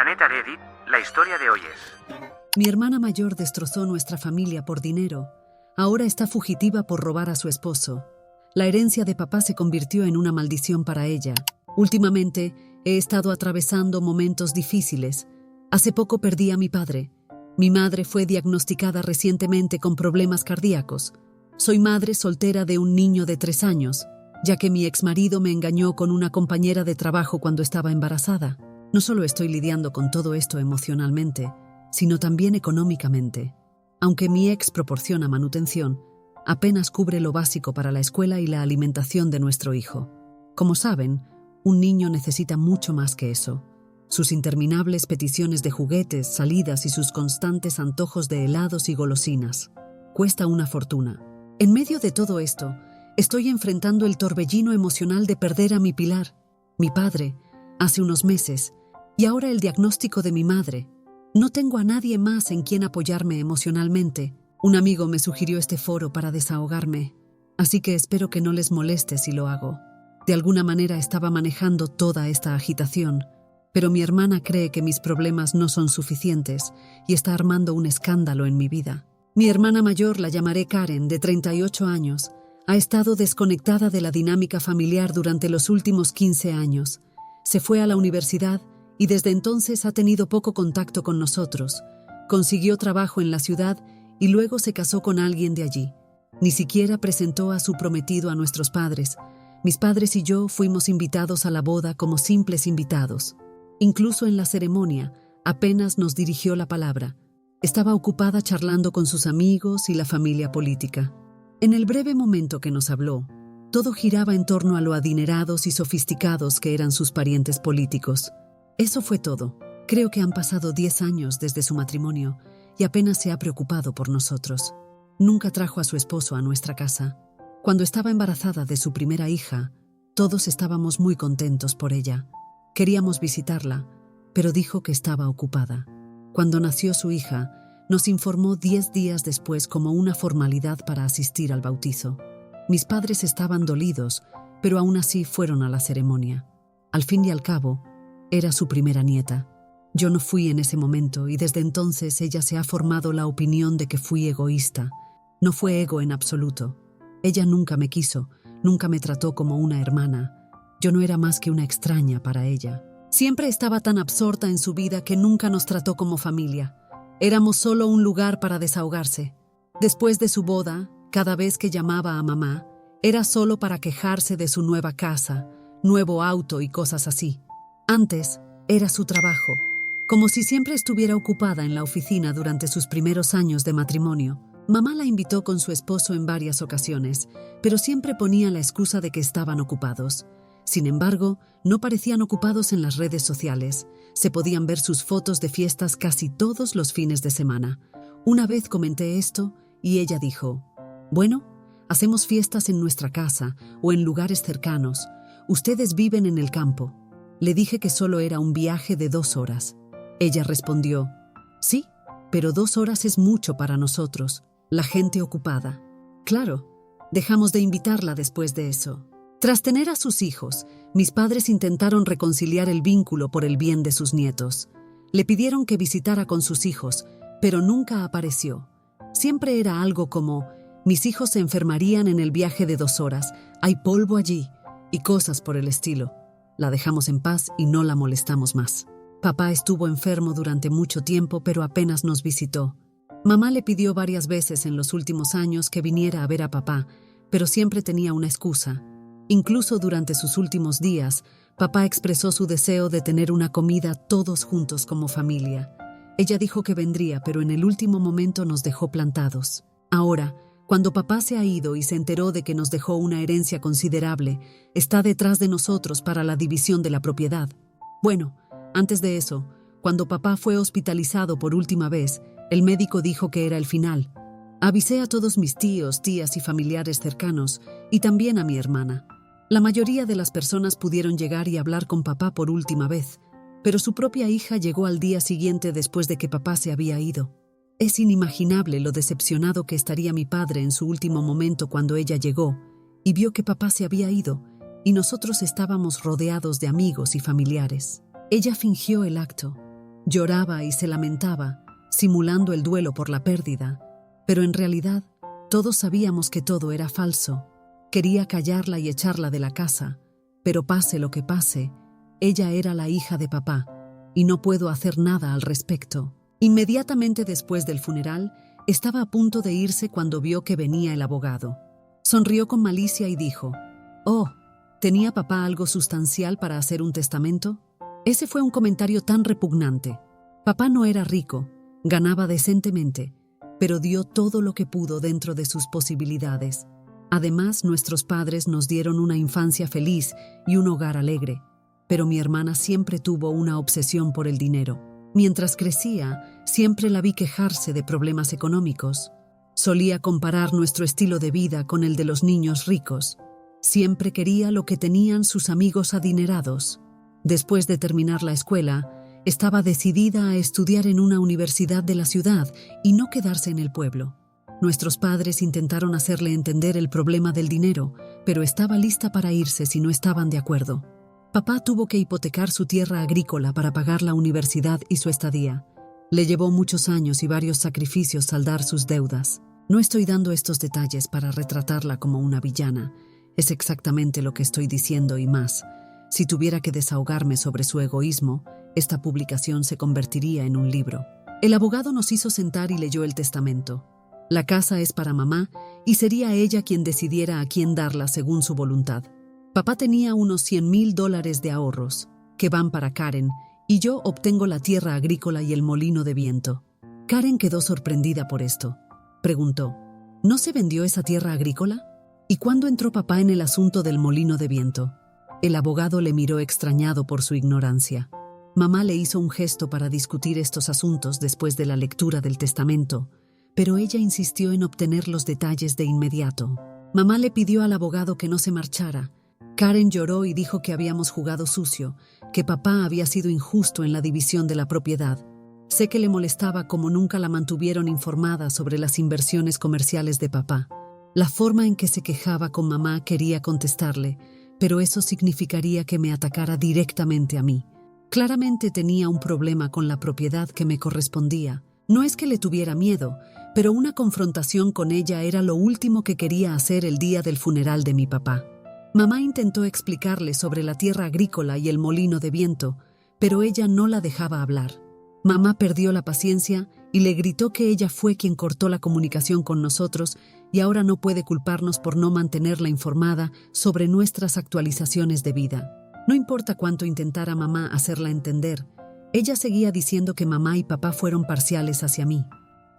Planeta Reddit, la historia de hoy es... Mi hermana mayor destrozó nuestra familia por dinero. Ahora está fugitiva por robar a su esposo. La herencia de papá se convirtió en una maldición para ella. Últimamente, he estado atravesando momentos difíciles. Hace poco perdí a mi padre. Mi madre fue diagnosticada recientemente con problemas cardíacos. Soy madre soltera de un niño de 3 años, ya que mi exmarido me engañó con una compañera de trabajo cuando estaba embarazada. No solo estoy lidiando con todo esto emocionalmente, sino también económicamente. Aunque mi ex proporciona manutención, apenas cubre lo básico para la escuela y la alimentación de nuestro hijo. Como saben, un niño necesita mucho más que eso. Sus interminables peticiones de juguetes, salidas y sus constantes antojos de helados y golosinas. Cuesta una fortuna. En medio de todo esto, estoy enfrentando el torbellino emocional de perder a mi pilar, mi padre, hace unos meses, y ahora el diagnóstico de mi madre. No tengo a nadie más en quien apoyarme emocionalmente. Un amigo me sugirió este foro para desahogarme, así que espero que no les moleste si lo hago. De alguna manera estaba manejando toda esta agitación, pero mi hermana cree que mis problemas no son suficientes y está armando un escándalo en mi vida. Mi hermana mayor, la llamaré Karen, de 38 años, ha estado desconectada de la dinámica familiar durante los últimos 15 años. Se fue a la universidad y desde entonces ha tenido poco contacto con nosotros. Consiguió trabajo en la ciudad y luego se casó con alguien de allí. Ni siquiera presentó a su prometido a nuestros padres. Mis padres y yo fuimos invitados a la boda como simples invitados. Incluso en la ceremonia, apenas nos dirigió la palabra. Estaba ocupada charlando con sus amigos y la familia política. En el breve momento que nos habló, todo giraba en torno a lo adinerados y sofisticados que eran sus parientes políticos. Eso fue todo. Creo que han pasado 10 años desde su matrimonio y apenas se ha preocupado por nosotros. Nunca trajo a su esposo a nuestra casa. Cuando estaba embarazada de su primera hija, todos estábamos muy contentos por ella. Queríamos visitarla, pero dijo que estaba ocupada. Cuando nació su hija, nos informó 10 días después como una formalidad para asistir al bautizo. Mis padres estaban dolidos, pero aún así fueron a la ceremonia. Al fin y al cabo, era su primera nieta. Yo no fui en ese momento y desde entonces ella se ha formado la opinión de que fui egoísta. No fue ego en absoluto. Ella nunca me quiso, nunca me trató como una hermana. Yo no era más que una extraña para ella. Siempre estaba tan absorta en su vida que nunca nos trató como familia. Éramos solo un lugar para desahogarse. Después de su boda, cada vez que llamaba a mamá, era solo para quejarse de su nueva casa, nuevo auto y cosas así. Antes, era su trabajo. Como si siempre estuviera ocupada en la oficina durante sus primeros años de matrimonio. Mamá la invitó con su esposo en varias ocasiones, pero siempre ponía la excusa de que estaban ocupados. Sin embargo, no parecían ocupados en las redes sociales. Se podían ver sus fotos de fiestas casi todos los fines de semana. Una vez comenté esto y ella dijo: «Bueno, hacemos fiestas en nuestra casa o en lugares cercanos. Ustedes viven en el campo». Le dije que solo era un viaje de 2 horas. Ella respondió: «Sí, pero 2 horas es mucho para nosotros, la gente ocupada». Claro, dejamos de invitarla después de eso. Tras tener a sus hijos, mis padres intentaron reconciliar el vínculo por el bien de sus nietos. Le pidieron que visitara con sus hijos, pero nunca apareció. Siempre era algo como: «Mis hijos se enfermarían en el viaje de 2 horas, hay polvo allí», y cosas por el estilo. La dejamos en paz y no la molestamos más. Papá estuvo enfermo durante mucho tiempo, pero apenas nos visitó. Mamá le pidió varias veces en los últimos años que viniera a ver a papá, pero siempre tenía una excusa. Incluso durante sus últimos días, papá expresó su deseo de tener una comida todos juntos como familia. Ella dijo que vendría, pero en el último momento nos dejó plantados. Ahora, cuando papá se ha ido y se enteró de que nos dejó una herencia considerable, está detrás de nosotros para la división de la propiedad. Bueno, antes de eso, cuando papá fue hospitalizado por última vez, el médico dijo que era el final. Avisé a todos mis tíos, tías y familiares cercanos, y también a mi hermana. La mayoría de las personas pudieron llegar y hablar con papá por última vez, pero su propia hija llegó al día siguiente después de que papá se había ido. Es inimaginable lo decepcionado que estaría mi padre en su último momento cuando ella llegó y vio que papá se había ido y nosotros estábamos rodeados de amigos y familiares. Ella fingió el acto. Lloraba y se lamentaba, simulando el duelo por la pérdida, pero en realidad todos sabíamos que todo era falso. Quería callarla y echarla de la casa, pero pase lo que pase, ella era la hija de papá, y no puedo hacer nada al respecto. Inmediatamente después del funeral, estaba a punto de irse cuando vio que venía el abogado. Sonrió con malicia y dijo: «Oh, ¿tenía papá algo sustancial para hacer un testamento?». Ese fue un comentario tan repugnante. Papá no era rico, ganaba decentemente, pero dio todo lo que pudo dentro de sus posibilidades. Además, nuestros padres nos dieron una infancia feliz y un hogar alegre, pero mi hermana siempre tuvo una obsesión por el dinero. Mientras crecía, siempre la vi quejarse de problemas económicos. Solía comparar nuestro estilo de vida con el de los niños ricos. Siempre quería lo que tenían sus amigos adinerados. Después de terminar la escuela, estaba decidida a estudiar en una universidad de la ciudad y no quedarse en el pueblo. Nuestros padres intentaron hacerle entender el problema del dinero, pero estaba lista para irse si no estaban de acuerdo. Papá tuvo que hipotecar su tierra agrícola para pagar la universidad y su estadía. Le llevó muchos años y varios sacrificios saldar sus deudas. No estoy dando estos detalles para retratarla como una villana. Es exactamente lo que estoy diciendo y más. Si tuviera que desahogarme sobre su egoísmo, esta publicación se convertiría en un libro. El abogado nos hizo sentar y leyó el testamento. La casa es para mamá y sería ella quien decidiera a quién darla según su voluntad. Papá tenía unos $100,000 de ahorros, que van para Karen, y yo obtengo la tierra agrícola y el molino de viento. Karen quedó sorprendida por esto. Preguntó: ¿no se vendió esa tierra agrícola? ¿Y cuándo entró papá en el asunto del molino de viento? El abogado le miró extrañado por su ignorancia. Mamá le hizo un gesto para discutir estos asuntos después de la lectura del testamento, pero ella insistió en obtener los detalles de inmediato. Mamá le pidió al abogado que no se marchara. Karen lloró y dijo que habíamos jugado sucio, que papá había sido injusto en la división de la propiedad. Sé que le molestaba como nunca la mantuvieron informada sobre las inversiones comerciales de papá. La forma en que se quejaba con mamá quería contestarle, pero eso significaría que me atacara directamente a mí. Claramente tenía un problema con la propiedad que me correspondía. No es que le tuviera miedo, pero una confrontación con ella era lo último que quería hacer el día del funeral de mi papá. Mamá intentó explicarle sobre la tierra agrícola y el molino de viento, pero ella no la dejaba hablar. Mamá perdió la paciencia y le gritó que ella fue quien cortó la comunicación con nosotros y ahora no puede culparnos por no mantenerla informada sobre nuestras actualizaciones de vida. No importa cuánto intentara mamá hacerla entender, ella seguía diciendo que mamá y papá fueron parciales hacia mí.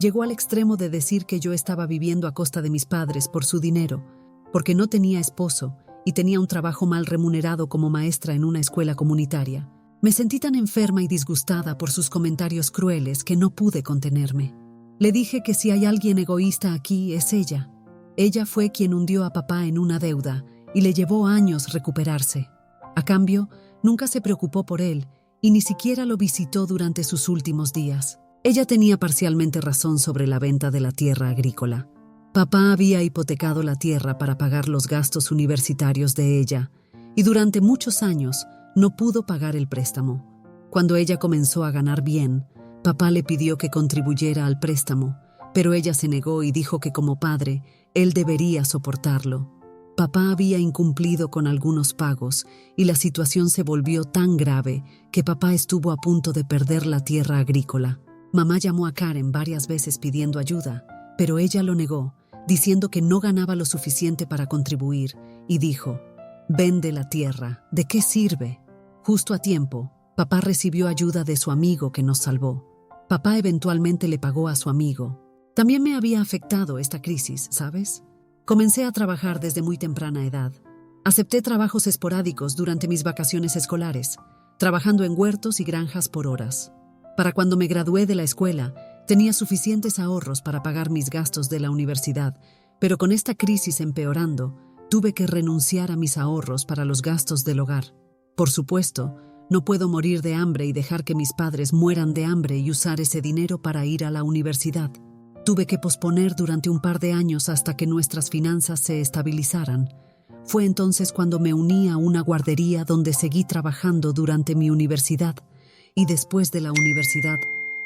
Llegó al extremo de decir que yo estaba viviendo a costa de mis padres por su dinero, porque no tenía esposo y tenía un trabajo mal remunerado como maestra en una escuela comunitaria. Me sentí tan enferma y disgustada por sus comentarios crueles que no pude contenerme. Le dije que si hay alguien egoísta aquí es ella. Ella fue quien hundió a papá en una deuda y le llevó años recuperarse. A cambio, nunca se preocupó por él y ni siquiera lo visitó durante sus últimos días. Ella tenía parcialmente razón sobre la venta de la tierra agrícola. Papá había hipotecado la tierra para pagar los gastos universitarios de ella y durante muchos años no pudo pagar el préstamo. Cuando ella comenzó a ganar bien, papá le pidió que contribuyera al préstamo, pero ella se negó y dijo que como padre, él debería soportarlo. Papá había incumplido con algunos pagos y la situación se volvió tan grave que papá estuvo a punto de perder la tierra agrícola. Mamá llamó a Karen varias veces pidiendo ayuda, pero ella lo negó, diciendo que no ganaba lo suficiente para contribuir, y dijo: «Vende la tierra, ¿de qué sirve?». Justo a tiempo, papá recibió ayuda de su amigo que nos salvó. Papá eventualmente le pagó a su amigo. También me había afectado esta crisis, ¿sabes? Comencé a trabajar desde muy temprana edad. Acepté trabajos esporádicos durante mis vacaciones escolares, trabajando en huertos y granjas por horas. Para cuando me gradué de la escuela, tenía suficientes ahorros para pagar mis gastos de la universidad, pero con esta crisis empeorando, tuve que renunciar a mis ahorros para los gastos del hogar. Por supuesto, no puedo morir de hambre y dejar que mis padres mueran de hambre y usar ese dinero para ir a la universidad. Tuve que posponer durante un par de años hasta que nuestras finanzas se estabilizaran. Fue entonces cuando me uní a una guardería donde seguí trabajando durante mi universidad y después de la universidad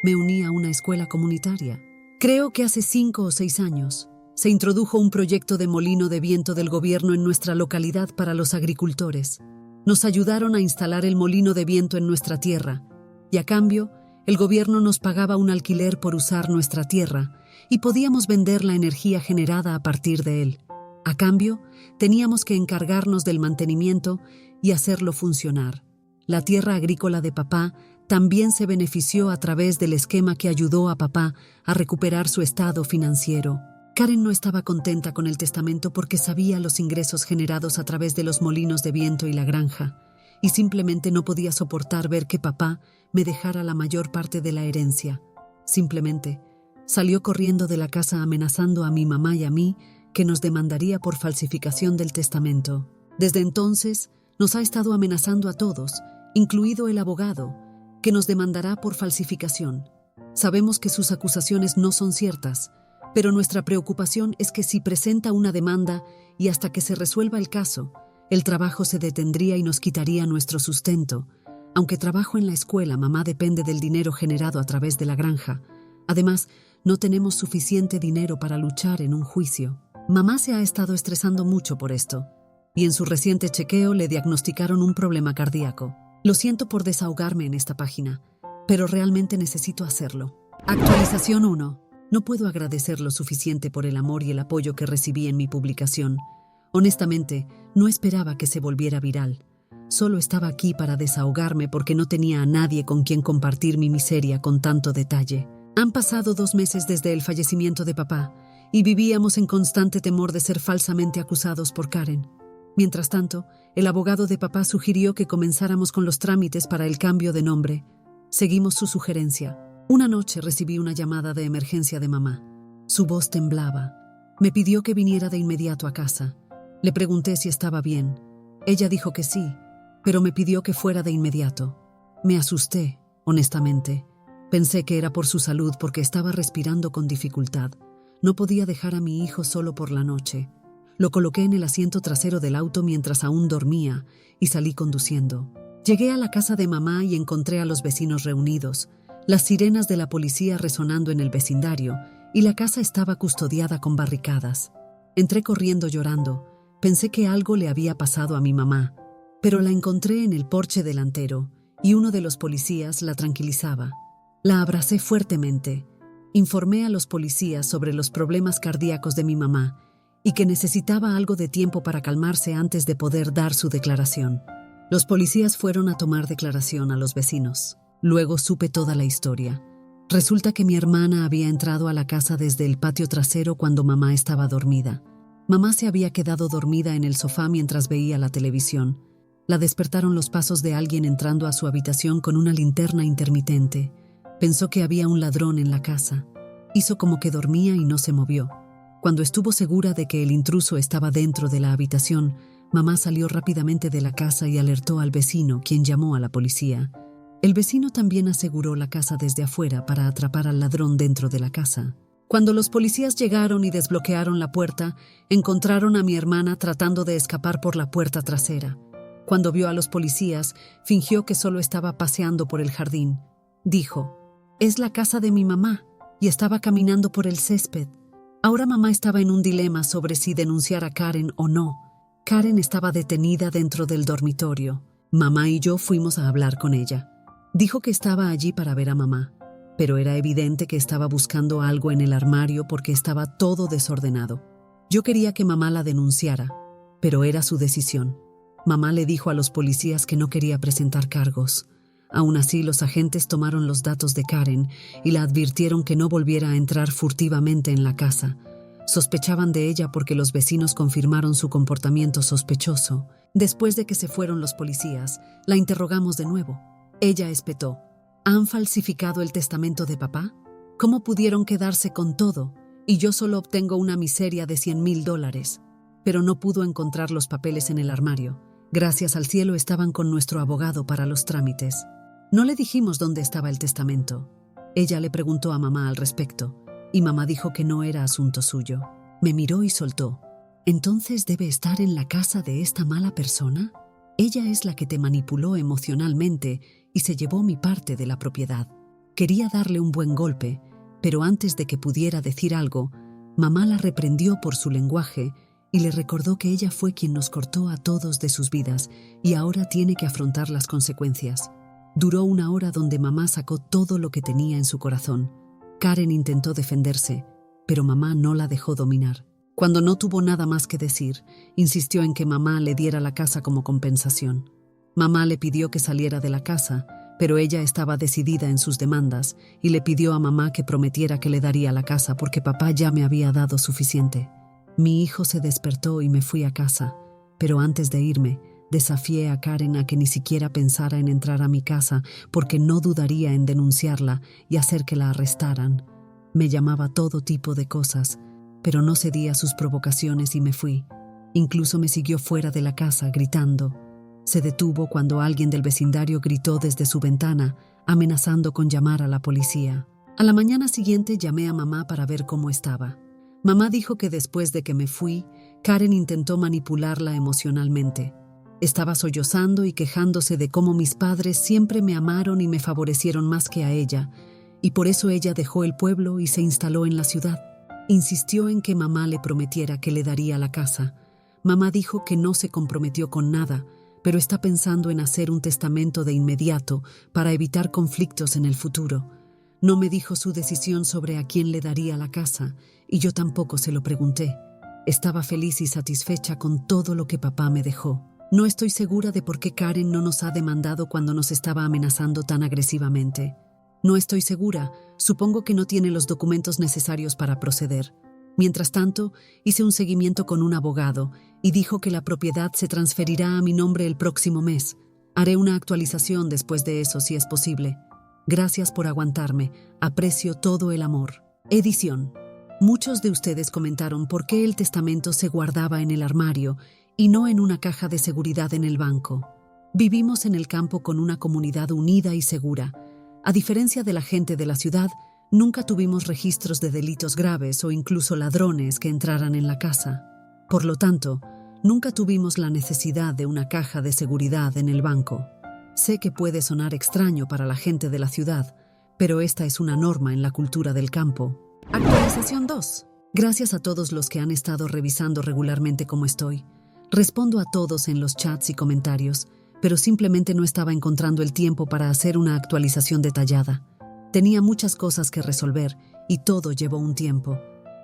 me uní a una escuela comunitaria. Creo que hace 5 o 6 años se introdujo un proyecto de molino de viento del gobierno en nuestra localidad para los agricultores. Nos ayudaron a instalar el molino de viento en nuestra tierra y a cambio el gobierno nos pagaba un alquiler por usar nuestra tierra y podíamos vender la energía generada a partir de él. A cambio, teníamos que encargarnos del mantenimiento y hacerlo funcionar. La tierra agrícola de papá también se benefició a través del esquema que ayudó a papá a recuperar su estado financiero. Karen no estaba contenta con el testamento porque sabía los ingresos generados a través de los molinos de viento y la granja, y simplemente no podía soportar ver que papá me dejara la mayor parte de la herencia. Simplemente salió corriendo de la casa amenazando a mi mamá y a mí que nos demandaría por falsificación del testamento. Desde entonces, nos ha estado amenazando a todos, incluido el abogado, que nos demandará por falsificación. Sabemos que sus acusaciones no son ciertas, pero nuestra preocupación es que si presenta una demanda y hasta que se resuelva el caso, el trabajo se detendría y nos quitaría nuestro sustento. Aunque trabajo en la escuela, mamá depende del dinero generado a través de la granja. Además, no tenemos suficiente dinero para luchar en un juicio. Mamá se ha estado estresando mucho por esto, y en su reciente chequeo le diagnosticaron un problema cardíaco. Lo siento por desahogarme en esta página, pero realmente necesito hacerlo. Actualización 1. No puedo agradecer lo suficiente por el amor y el apoyo que recibí en mi publicación. Honestamente, no esperaba que se volviera viral. Solo estaba aquí para desahogarme porque no tenía a nadie con quien compartir mi miseria con tanto detalle. Han pasado 2 meses desde el fallecimiento de papá y vivíamos en constante temor de ser falsamente acusados por Karen. Mientras tanto, el abogado de papá sugirió que comenzáramos con los trámites para el cambio de nombre. Seguimos su sugerencia. Una noche recibí una llamada de emergencia de mamá. Su voz temblaba. Me pidió que viniera de inmediato a casa. Le pregunté si estaba bien. Ella dijo que sí, pero me pidió que fuera de inmediato. Me asusté, honestamente. Pensé que era por su salud porque estaba respirando con dificultad. No podía dejar a mi hijo solo por la noche. Lo coloqué en el asiento trasero del auto mientras aún dormía y salí conduciendo. Llegué a la casa de mamá y encontré a los vecinos reunidos, las sirenas de la policía resonando en el vecindario y la casa estaba custodiada con barricadas. Entré corriendo llorando. Pensé que algo le había pasado a mi mamá, pero la encontré en el porche delantero y uno de los policías la tranquilizaba. La abracé fuertemente. Informé a los policías sobre los problemas cardíacos de mi mamá y que necesitaba algo de tiempo para calmarse antes de poder dar su declaración. Los policías fueron a tomar declaración a los vecinos. Luego supe toda la historia. Resulta que mi hermana había entrado a la casa desde el patio trasero cuando mamá estaba dormida. Mamá se había quedado dormida en el sofá mientras veía la televisión. La despertaron los pasos de alguien entrando a su habitación con una linterna intermitente. Pensó que había un ladrón en la casa. Hizo como que dormía y no se movió. Cuando estuvo segura de que el intruso estaba dentro de la habitación, mamá salió rápidamente de la casa y alertó al vecino, quien llamó a la policía. El vecino también aseguró la casa desde afuera para atrapar al ladrón dentro de la casa. Cuando los policías llegaron y desbloquearon la puerta, encontraron a mi hermana tratando de escapar por la puerta trasera. Cuando vio a los policías, fingió que solo estaba paseando por el jardín. Dijo: «Es la casa de mi mamá», y estaba caminando por el césped. Ahora mamá estaba en un dilema sobre si denunciar a Karen o no. Karen estaba detenida dentro del dormitorio. Mamá y yo fuimos a hablar con ella. Dijo que estaba allí para ver a mamá, pero era evidente que estaba buscando algo en el armario porque estaba todo desordenado. Yo quería que mamá la denunciara, pero era su decisión. Mamá le dijo a los policías que no quería presentar cargos. Aún así, los agentes tomaron los datos de Karen y la advirtieron que no volviera a entrar furtivamente en la casa. Sospechaban de ella porque los vecinos confirmaron su comportamiento sospechoso. Después de que se fueron los policías, la interrogamos de nuevo. Ella espetó: ¿Han falsificado el testamento de papá? ¿Cómo pudieron quedarse con todo? Y yo solo obtengo una miseria de $100,000. Pero no pudo encontrar los papeles en el armario. Gracias al cielo estaban con nuestro abogado para los trámites. No le dijimos dónde estaba el testamento. Ella le preguntó a mamá al respecto, y mamá dijo que no era asunto suyo. Me miró y soltó: ¿Entonces debe estar en la casa de esta mala persona? Ella es la que te manipuló emocionalmente y se llevó mi parte de la propiedad. Quería darle un buen golpe, pero antes de que pudiera decir algo, mamá la reprendió por su lenguaje y le recordó que ella fue quien nos cortó a todos de sus vidas y ahora tiene que afrontar las consecuencias. Duró 1 hora donde mamá sacó todo lo que tenía en su corazón. Karen intentó defenderse, pero mamá no la dejó dominar. Cuando no tuvo nada más que decir, insistió en que mamá le diera la casa como compensación. Mamá le pidió que saliera de la casa, pero ella estaba decidida en sus demandas y le pidió a mamá que prometiera que le daría la casa porque papá ya me había dado suficiente. Mi hijo se despertó y me fui a casa, pero antes de irme, desafié a Karen a que ni siquiera pensara en entrar a mi casa porque no dudaría en denunciarla y hacer que la arrestaran. Me llamaba todo tipo de cosas, pero no cedí a sus provocaciones y me fui. Incluso me siguió fuera de la casa gritando. Se detuvo cuando alguien del vecindario gritó desde su ventana, amenazando con llamar a la policía. A la mañana siguiente llamé a mamá para ver cómo estaba. Mamá dijo que después de que me fui, Karen intentó manipularla emocionalmente. Estaba sollozando y quejándose de cómo mis padres siempre me amaron y me favorecieron más que a ella, y por eso ella dejó el pueblo y se instaló en la ciudad. Insistió en que mamá le prometiera que le daría la casa. Mamá dijo que no se comprometió con nada, pero está pensando en hacer un testamento de inmediato para evitar conflictos en el futuro. No me dijo su decisión sobre a quién le daría la casa, y yo tampoco se lo pregunté. Estaba feliz y satisfecha con todo lo que papá me dejó. No estoy segura de por qué Karen no nos ha demandado cuando nos estaba amenazando tan agresivamente. No estoy segura, supongo que no tiene los documentos necesarios para proceder. Mientras tanto, hice un seguimiento con un abogado y dijo que la propiedad se transferirá a mi nombre el próximo mes. Haré una actualización después de eso si es posible. Gracias por aguantarme, aprecio todo el amor. Edición. Muchos de ustedes comentaron por qué el testamento se guardaba en el armario y no en una caja de seguridad en el banco. Vivimos en el campo con una comunidad unida y segura. A diferencia de la gente de la ciudad, nunca tuvimos registros de delitos graves o incluso ladrones que entraran en la casa. Por lo tanto, nunca tuvimos la necesidad de una caja de seguridad en el banco. Sé que puede sonar extraño para la gente de la ciudad, pero esta es una norma en la cultura del campo. Actualización 2. Gracias a todos los que han estado revisando regularmente cómo estoy. Respondo a todos en los chats y comentarios, pero simplemente no estaba encontrando el tiempo para hacer una actualización detallada. Tenía muchas cosas que resolver y todo llevó un tiempo,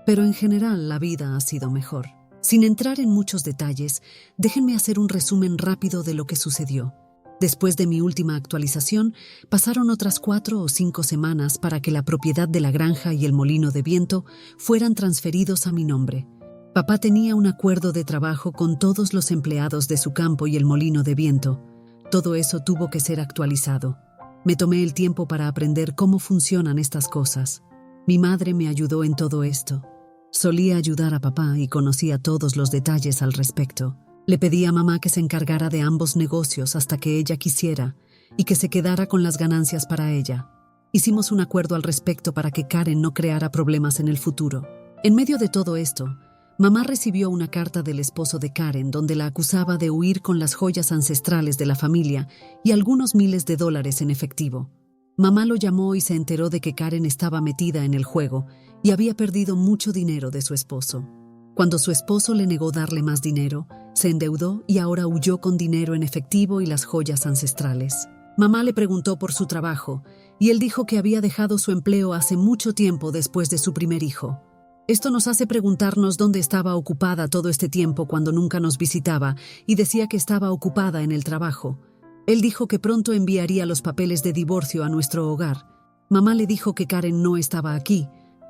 pero en general la vida ha sido mejor. Sin entrar en muchos detalles, déjenme hacer un resumen rápido de lo que sucedió. Después de mi última actualización, pasaron otras 4 o 5 semanas para que la propiedad de la granja y el molino de viento fueran transferidos a mi nombre. Papá tenía un acuerdo de trabajo con todos los empleados de su campo y el molino de viento. Todo eso tuvo que ser actualizado. Me tomé el tiempo para aprender cómo funcionan estas cosas. Mi madre me ayudó en todo esto. Solía ayudar a papá y conocía todos los detalles al respecto. Le pedí a mamá que se encargara de ambos negocios hasta que ella quisiera y que se quedara con las ganancias para ella. Hicimos un acuerdo al respecto para que Karen no creara problemas en el futuro. En medio de todo esto, mamá recibió una carta del esposo de Karen donde la acusaba de huir con las joyas ancestrales de la familia y algunos miles de dólares en efectivo. Mamá lo llamó y se enteró de que Karen estaba metida en el juego y había perdido mucho dinero de su esposo. Cuando su esposo le negó darle más dinero, se endeudó y ahora huyó con dinero en efectivo y las joyas ancestrales. Mamá le preguntó por su trabajo y él dijo que había dejado su empleo hace mucho tiempo después de su primer hijo. Esto nos hace preguntarnos dónde estaba ocupada todo este tiempo cuando nunca nos visitaba y decía que estaba ocupada en el trabajo. Él dijo que pronto enviaría los papeles de divorcio a nuestro hogar. Mamá le dijo que Karen no estaba aquí,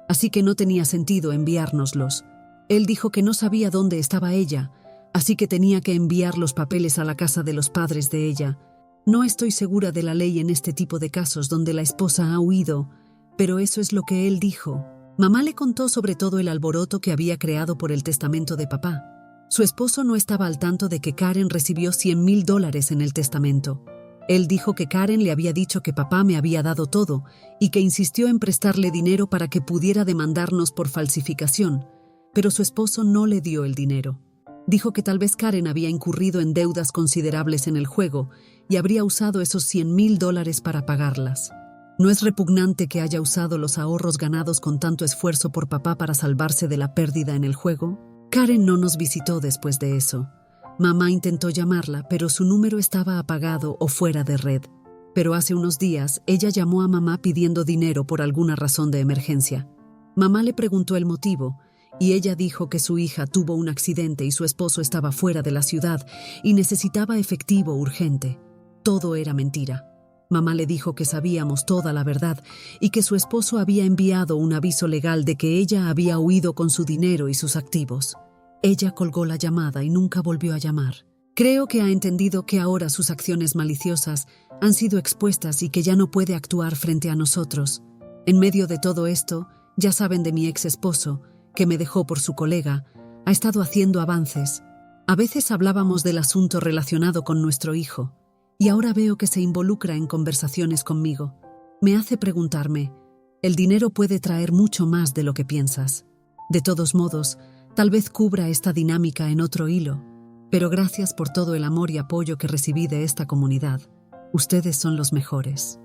así que no tenía sentido enviárnoslos. Él dijo que no sabía dónde estaba ella, así que tenía que enviar los papeles a la casa de los padres de ella. No estoy segura de la ley en este tipo de casos donde la esposa ha huido, pero eso es lo que él dijo. Mamá le contó sobre todo el alboroto que había creado por el testamento de papá. Su esposo no estaba al tanto de que Karen recibió $100,000 en el testamento. Él dijo que Karen le había dicho que papá me había dado todo y que insistió en prestarle dinero para que pudiera demandarnos por falsificación, pero su esposo no le dio el dinero. Dijo que tal vez Karen había incurrido en deudas considerables en el juego y habría usado esos $100,000 para pagarlas. ¿No es repugnante que haya usado los ahorros ganados con tanto esfuerzo por papá para salvarse de la pérdida en el juego? Karen no nos visitó después de eso. Mamá intentó llamarla, pero su número estaba apagado o fuera de red. Pero hace unos días, ella llamó a mamá pidiendo dinero por alguna razón de emergencia. Mamá le preguntó el motivo, y ella dijo que su hija tuvo un accidente y su esposo estaba fuera de la ciudad y necesitaba efectivo urgente. Todo era mentira. Mamá le dijo que sabíamos toda la verdad y que su esposo había enviado un aviso legal de que ella había huido con su dinero y sus activos. Ella colgó la llamada y nunca volvió a llamar. Creo que ha entendido que ahora sus acciones maliciosas han sido expuestas y que ya no puede actuar frente a nosotros. En medio de todo esto, ya saben de mi ex esposo, que me dejó por su colega, ha estado haciendo avances. A veces hablábamos del asunto relacionado con nuestro hijo, y ahora veo que se involucra en conversaciones conmigo. Me hace preguntarme, el dinero puede traer mucho más de lo que piensas. De todos modos, tal vez cubra esta dinámica en otro hilo, pero gracias por todo el amor y apoyo que recibí de esta comunidad. Ustedes son los mejores.